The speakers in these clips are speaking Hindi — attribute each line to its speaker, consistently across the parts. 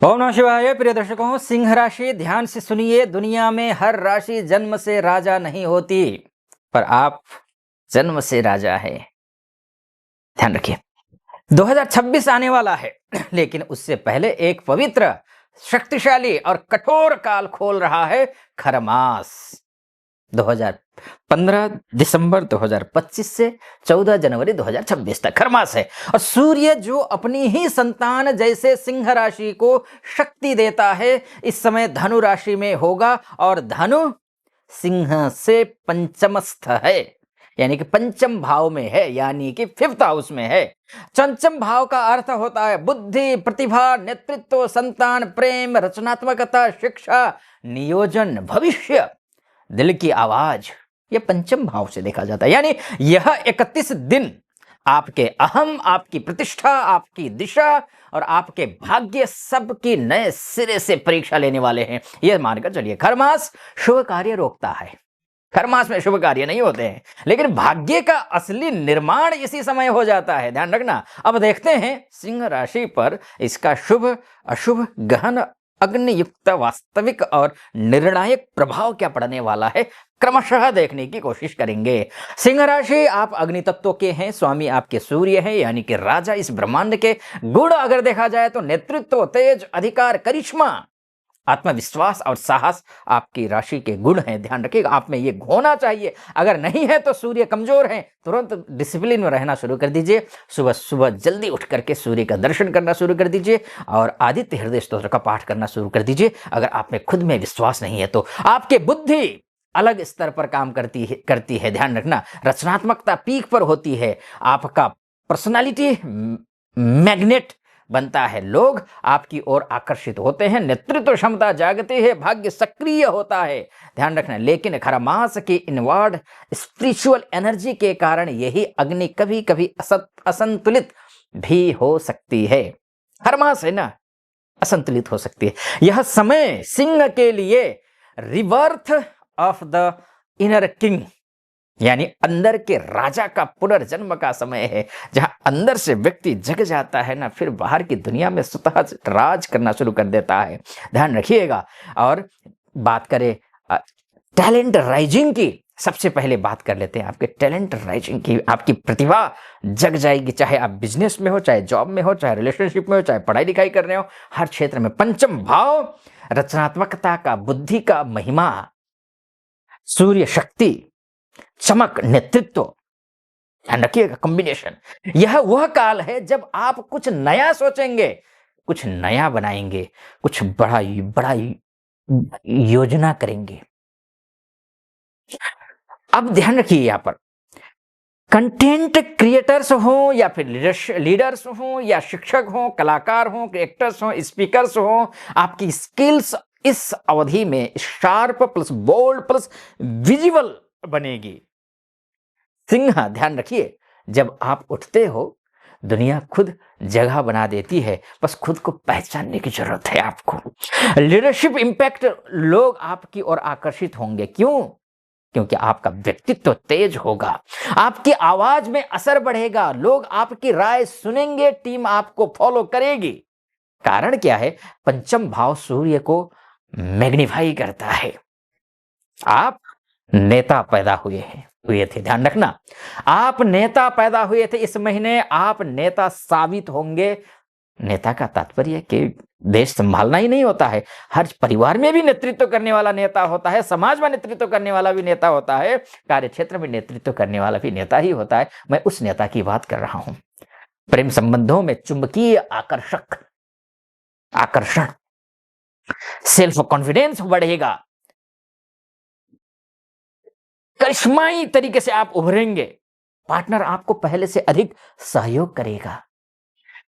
Speaker 1: ओम नमः शिवाय। प्रिय दर्शकों, सिंह राशि ध्यान से सुनिए। दुनिया में हर राशि जन्म से राजा नहीं होती, पर आप जन्म से राजा है। ध्यान रखिए, 2026 आने वाला है, लेकिन उससे पहले एक पवित्र, शक्तिशाली और कठोर काल खोल रहा है खरमास। 2015 दिसंबर 2025 से 14 जनवरी 2026 तक खरमास है। और सूर्य जो अपनी ही संतान जैसे सिंह राशि को शक्ति देता है, इस समय धनु राशि में होगा। और धनु सिंह से पंचमस्थ है, यानी कि पंचम भाव में है, यानी कि 5th हाउस में है। पंचम भाव का अर्थ होता है बुद्धि, प्रतिभा, नेतृत्व, संतान, प्रेम, रचनात्मकता, शिक्षा, नियोजन, भविष्य, दिल की आवाज। यह पंचम भाव से देखा जाता है। यानी यह 31 दिन आपके अहम, आपकी प्रतिष्ठा, आपकी दिशा और आपके भाग्य सब की नए सिरे से परीक्षा लेने वाले हैं। यह मानकर चलिए, खरमास शुभ कार्य रोकता है। खरमास में शुभ कार्य नहीं होते हैं, लेकिन भाग्य का असली निर्माण इसी समय हो जाता है। ध्यान रखना। अब देखते हैं सिंह राशि पर इसका शुभ, अशुभ, गहन, अग्नियुक्त, वास्तविक और निर्णायक प्रभाव क्या पड़ने वाला है, क्रमशः देखने की कोशिश करेंगे। सिंह राशि, आप अग्नि तत्व के हैं, स्वामी आपके सूर्य हैं, यानी कि राजा इस ब्रह्मांड के। गुण अगर देखा जाए तो नेतृत्व, तेज, अधिकार, करिश्मा, आत्मविश्वास और साहस आपकी राशि के गुण हैं। ध्यान रखिएगा, आप में ये होना चाहिए। अगर नहीं है तो सूर्य कमजोर है, तुरंत डिसिप्लिन में रहना शुरू कर दीजिए। सुबह सुबह जल्दी उठ करके सूर्य का दर्शन करना शुरू कर दीजिए और आदित्य हृदय स्तोत्र का पाठ करना शुरू कर दीजिए। अगर आप में खुद में विश्वास नहीं है तो आपकी बुद्धि अलग स्तर पर काम करती है। ध्यान रखना, रचनात्मकता पीक पर होती है। आपका पर्सनालिटी मैग्नेट बनता है, लोग आपकी ओर आकर्षित होते हैं, नेतृत्व क्षमता जागती है, भाग्य सक्रिय होता है। ध्यान रखना, लेकिन खरमास की इनवर्ड स्पिरिचुअल एनर्जी के कारण यही अग्नि कभी कभी असंतुलित भी हो सकती है। खरमास है ना, असंतुलित हो सकती है। यह समय सिंह के लिए rebirth of the inner king, यानी अंदर के राजा का पुनर्जन्म का समय है, जहां अंदर से व्यक्ति जग जाता है ना, फिर बाहर की दुनिया में स्वतः राज करना शुरू कर देता है। ध्यान रखिएगा। और बात करें टैलेंट राइजिंग की, सबसे पहले बात कर लेते हैं आपके टैलेंट राइजिंग की। आपकी प्रतिभा जग जाएगी, चाहे आप बिजनेस में हो, चाहे जॉब में हो, चाहे रिलेशनशिप में हो, चाहे पढ़ाई लिखाई कर रहे हो, हर क्षेत्र में। पंचम भाव रचनात्मकता का, बुद्धि का महिमा, सूर्य शक्ति, चमक, नेतृत्व। ध्यान रखिएगा, कॉम्बिनेशन। यह वह काल है जब आप कुछ नया सोचेंगे, कुछ नया बनाएंगे, कुछ बड़ा बड़ा योजना करेंगे। अब ध्यान रखिए, यहां पर कंटेंट क्रिएटर्स हो या फिर लीडर्स हो या शिक्षक हो, कलाकार हो, एक्टर्स हो, स्पीकर्स हो, आपकी स्किल्स इस अवधि में sharp plus bold plus visible बनेगी। सिंह, ध्यान रखिए, जब आप उठते हो दुनिया खुद जगह बना देती है, बस खुद को पहचानने की जरूरत है आपको। लीडरशिप इंपैक्ट, लोग आपकी ओर आकर्षित होंगे। क्यों? क्योंकि आपका व्यक्तित्व तेज होगा, आपकी आवाज में असर बढ़ेगा, लोग आपकी राय सुनेंगे, टीम आपको फॉलो करेगी। कारण क्या है? पंचम भाव सूर्य को मैग्नीफाई करता है। आप नेता पैदा हुए थे। ध्यान रखना, आप नेता पैदा हुए थे। इस महीने आप नेता साबित होंगे। नेता का तात्पर्य कि देश संभालना ही नहीं होता है, हर परिवार में भी नेतृत्व करने वाला नेता होता है, समाज में नेतृत्व करने वाला भी नेता होता है, कार्य क्षेत्र में नेतृत्व करने वाला भी नेता ही होता है। मैं उस नेता की बात कर रहा हूं। प्रेम संबंधों में चुंबकीय आकर्षण, सेल्फ कॉन्फिडेंस बढ़ेगा, करिश्माई तरीके से आप उभरेंगे, पार्टनर आपको पहले से अधिक सहयोग करेगा।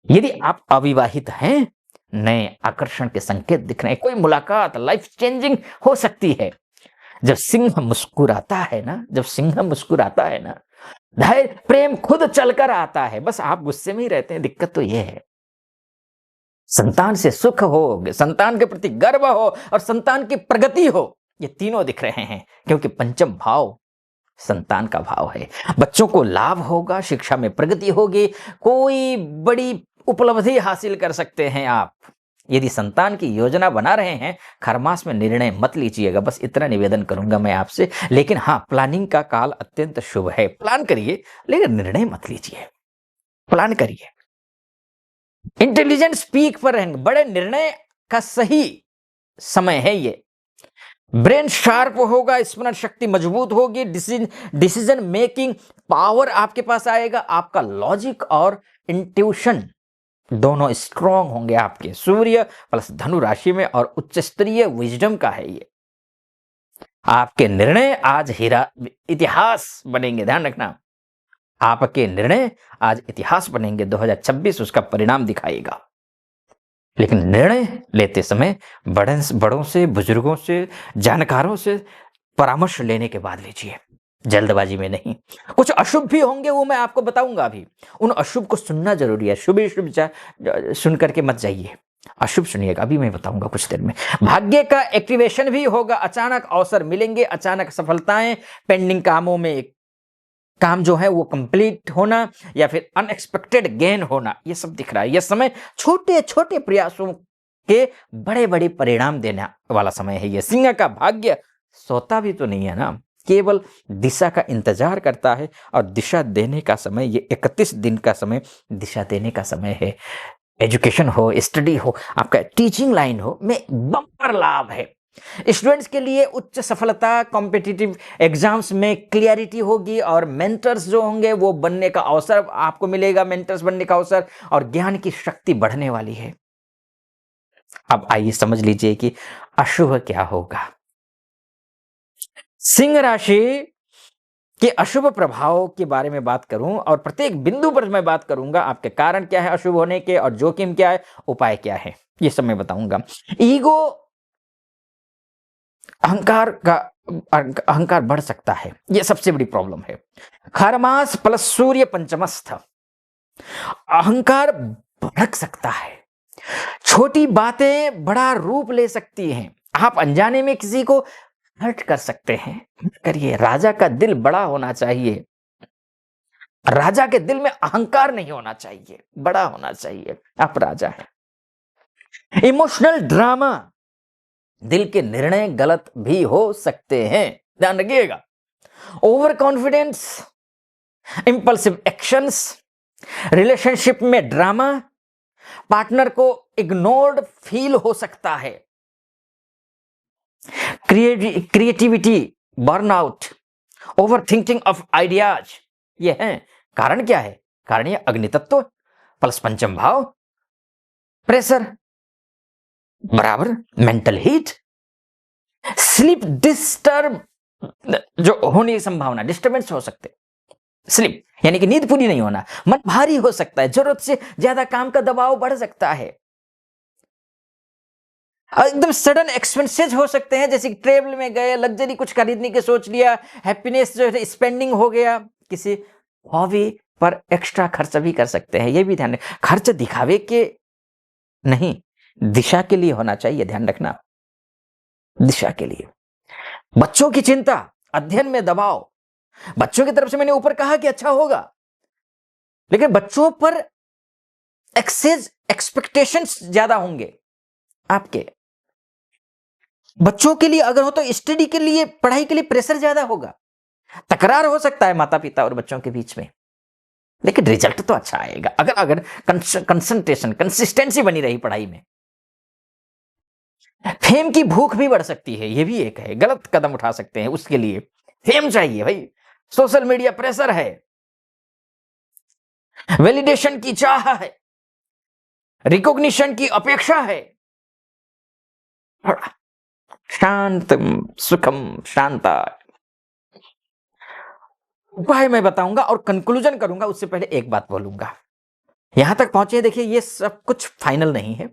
Speaker 1: यदि आप अविवाहित हैं, नए आकर्षण के संकेत दिख रहे हैं, कोई मुलाकात लाइफ चेंजिंग हो सकती है। जब सिंह मुस्कुराता है ना, धैर्य, प्रेम खुद चलकर आता है। बस आप गुस्से में ही रहते हैं। दिक्कत तो यह है, संतान से सुख हो, संतान के प्रति गर्व हो और संतान की प्रगति हो, ये तीनों दिख रहे हैं। क्योंकि पंचम भाव संतान का भाव है। बच्चों को लाभ होगा, शिक्षा में प्रगति होगी, कोई बड़ी उपलब्धि हासिल कर सकते हैं आप। यदि संतान की योजना बना रहे हैं, खरमास में निर्णय मत लीजिएगा, बस इतना निवेदन करूंगा मैं आपसे। लेकिन हाँ, प्लानिंग का काल अत्यंत शुभ है, प्लान करिए लेकिन निर्णय मत लीजिए, प्लान करिए। इंटेलिजेंस पीक पर रहेंगे, बड़े निर्णय का सही समय है ये। ब्रेन शार्प होगा, स्मरण शक्ति मजबूत होगी, डिसीजन मेकिंग पावर आपके पास आएगा, आपका लॉजिक और इंट्यूशन दोनों स्ट्रांग होंगे आपके। सूर्य प्लस धनु राशि में और उच्च स्तरीय विजडम का है ये। आपके निर्णय आज हीरा इतिहास बनेंगे, ध्यान रखना, आपके निर्णय आज इतिहास बनेंगे। 2026 उसका परिणाम दिखाएगा। लेकिन निर्णय लेते समय बड़ों से, बुजुर्गों से, जानकारों से परामर्श लेने के बाद लीजिए, जल्दबाजी में नहीं। कुछ अशुभ भी होंगे, वो मैं आपको बताऊंगा अभी। उन अशुभ को सुनना जरूरी है, शुभ शुभ सुन करके मत जाइए, अशुभ सुनिएगा, अभी मैं बताऊंगा कुछ देर में। भाग्य का एक्टिवेशन भी होगा, अचानक अवसर मिलेंगे, अचानक सफलताएं, पेंडिंग कामों में काम जो है वो कंप्लीट होना या फिर अनएक्सपेक्टेड गेन होना, ये सब दिख रहा है। यह समय छोटे छोटे प्रयासों के बड़े बड़े परिणाम देने वाला समय है। यह सिंह का भाग्य सोता भी तो नहीं है ना, केवल दिशा का इंतजार करता है, और दिशा देने का समय, ये 31 दिन का समय दिशा देने का समय है। एजुकेशन हो, स्टडी हो, आपका टीचिंग लाइन हो, में बम्पर लाभ है। स्टूडेंट्स के लिए उच्च सफलता, कॉम्पिटिटिव एग्जाम्स में क्लियरिटी होगी, और मेंटर्स जो होंगे वो बनने का अवसर आपको मिलेगा, मेंटर्स बनने का अवसर, और ज्ञान की शक्ति बढ़ने वाली है। अब आइए समझ लीजिए कि अशुभ क्या होगा। सिंह राशि के अशुभ प्रभाव के बारे में बात करूं, और प्रत्येक बिंदु पर मैं बात करूंगा, आपके कारण क्या है अशुभ होने के, और जोखिम क्या है, उपाय क्या है, ये सब मैं बताऊंगा। ईगो, अहंकार बढ़ सकता है, यह सबसे बड़ी प्रॉब्लम है। खरमास प्लस सूर्य पंचमस्थ, अहंकार भड़क सकता है, छोटी बातें बड़ा रूप ले सकती हैं, आप अनजाने में किसी को हर्ट कर सकते हैं, करिए। राजा का दिल बड़ा होना चाहिए, राजा के दिल में अहंकार नहीं होना चाहिए, बड़ा होना चाहिए, आप राजा हैं। इमोशनल ड्रामा, दिल के निर्णय गलत भी हो सकते हैं, ध्यान रखिएगा। Over confidence, impulsive actions, relationship में ड्रामा, पार्टनर को इग्नोर्ड फील हो सकता है। Creativity, burnout, over thinking of ideas, ये है। कारण क्या है? कारण ये अग्नि तत्व प्लस पंचम भाव, प्रेशर बराबर मेंटल हीट, स्लीप डिस्टर्ब जो होने की संभावना, डिस्टर्बेंस हो सकते, स्लीप यानी कि नींद पूरी नहीं होना, मन भारी हो सकता है, जरूरत से ज्यादा काम का दबाव बढ़ सकता है, एकदम सडन एक्सपेंसेस हो सकते हैं, जैसे कि ट्रेवल में गए, लग्जरी कुछ खरीदने की सोच लिया, हैप्पीनेस जो है स्पेंडिंग हो गया, किसी हॉबी पर एक्स्ट्रा खर्च भी कर सकते हैं, ये भी ध्यान रखें। खर्च दिखावे के नहीं, दिशा के लिए होना चाहिए, ध्यान रखना, दिशा के लिए। बच्चों की चिंता, अध्ययन में दबाव, बच्चों की तरफ से मैंने ऊपर कहा कि अच्छा होगा, लेकिन बच्चों पर एक्सेस एक्सपेक्टेशंस ज्यादा होंगे आपके। बच्चों के लिए अगर हो तो स्टडी के लिए, पढ़ाई के लिए प्रेशर ज्यादा होगा, तकरार हो सकता है माता पिता और बच्चों के बीच में, लेकिन रिजल्ट तो अच्छा आएगा अगर कंसंट्रेशन, कंसिस्टेंसी बनी रही पढ़ाई में। फेम की भूख भी बढ़ सकती है, ये भी एक है, गलत कदम उठा सकते हैं उसके लिए। फेम चाहिए भाई, सोशल मीडिया प्रेशर है, वैलिडेशन की चाह है, रिकॉग्निशन की अपेक्षा है। शांत सुखम शांता उपाय मैं बताऊंगा और कंक्लूजन करूंगा, उससे पहले एक बात बोलूंगा। यहां तक पहुंचे, देखिए ये सब कुछ फाइनल नहीं है।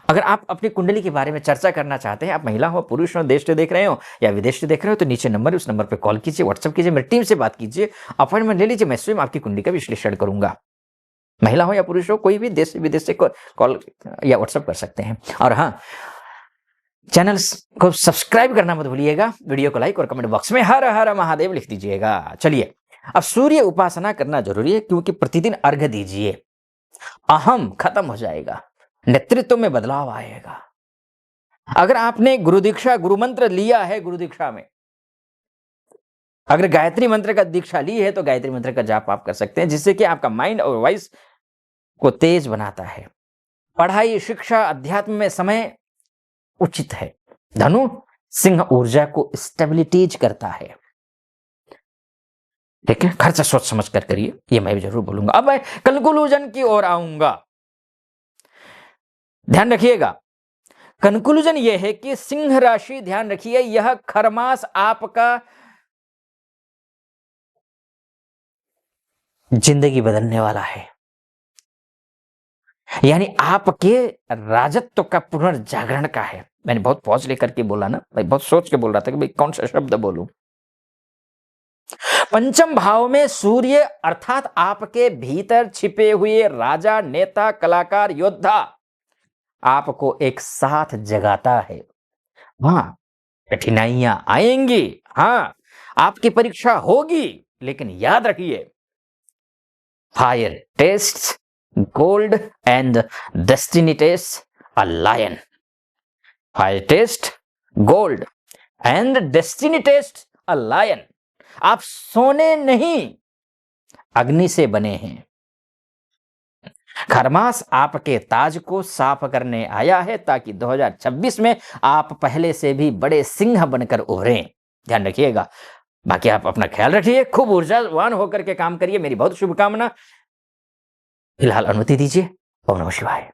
Speaker 1: अगर आप अपनी कुंडली के बारे में चर्चा करना चाहते हैं, आप महिला हो पुरुष हो, देश से देख रहे हो या विदेश से देख रहे हो, तो नीचे नंबर है, उस नंबर पर कॉल कीजिए, व्हाट्सअप कीजिए, मेरी टीम से बात कीजिए, अपॉइंटमेंट ले लीजिए, मैं स्वयं आपकी कुंडली का विश्लेषण करूंगा। महिला हो या पुरुष हो, कोई भी देश विदेश से कॉल या व्हाट्सअप कर सकते हैं। और हाँ, चैनल को सब्सक्राइब करना मत भूलिएगा, वीडियो को लाइक और कमेंट बॉक्स में हर हर महादेव लिख दीजिएगा। चलिए, अब सूर्य उपासना करना जरूरी है, क्योंकि प्रतिदिन अर्घ्य दीजिए, अहम खत्म हो जाएगा, नेतृत्व में बदलाव आएगा। अगर आपने गुरु दीक्षा, गुरु मंत्र लिया है, गुरु दीक्षा में अगर गायत्री मंत्र का दीक्षा ली है तो गायत्री मंत्र का जाप आप कर सकते हैं, जिससे कि आपका माइंड और वॉइस को तेज बनाता है। पढ़ाई, शिक्षा, अध्यात्म में समय उचित है। धनु सिंह ऊर्जा को स्टेबिलिटीज करता है। ठीक है, खर्च सोच समझ कर करिए, ये मैं भी जरूर बोलूंगा। अब मैं कंक्लूजन की ओर आऊंगा। ध्यान रखिएगा, कंक्लूजन यह है कि सिंह राशि, ध्यान रखिए, यह खरमास आपका जिंदगी बदलने वाला है। यानी आपके राजत्व का पुनर्जागरण का है। मैंने बहुत पॉज लेकर के बोला ना भाई, बहुत सोच के बोल रहा था कि भाई कौन सा शब्द बोलूं। पंचम भाव में सूर्य अर्थात आपके भीतर छिपे हुए राजा, नेता, कलाकार, योद्धा आपको एक साथ जगाता है। हाँ, कठिनाइयां आएंगी, हाँ, आपकी परीक्षा होगी, लेकिन याद रखिए, fire test gold and destiny test a lion. Fire test gold and destiny test a lion. आप सोने नहीं, अग्नि से बने हैं। खरमास आपके ताज को साफ करने आया है, ताकि 2026 में आप पहले से भी बड़े सिंह बनकर उभरें। ध्यान रखिएगा। बाकी आप अपना ख्याल रखिए, खूब ऊर्जावान होकर के काम करिए, मेरी बहुत शुभकामना। फिलहाल अनुमति दीजिए। ओम नमः शिवाय।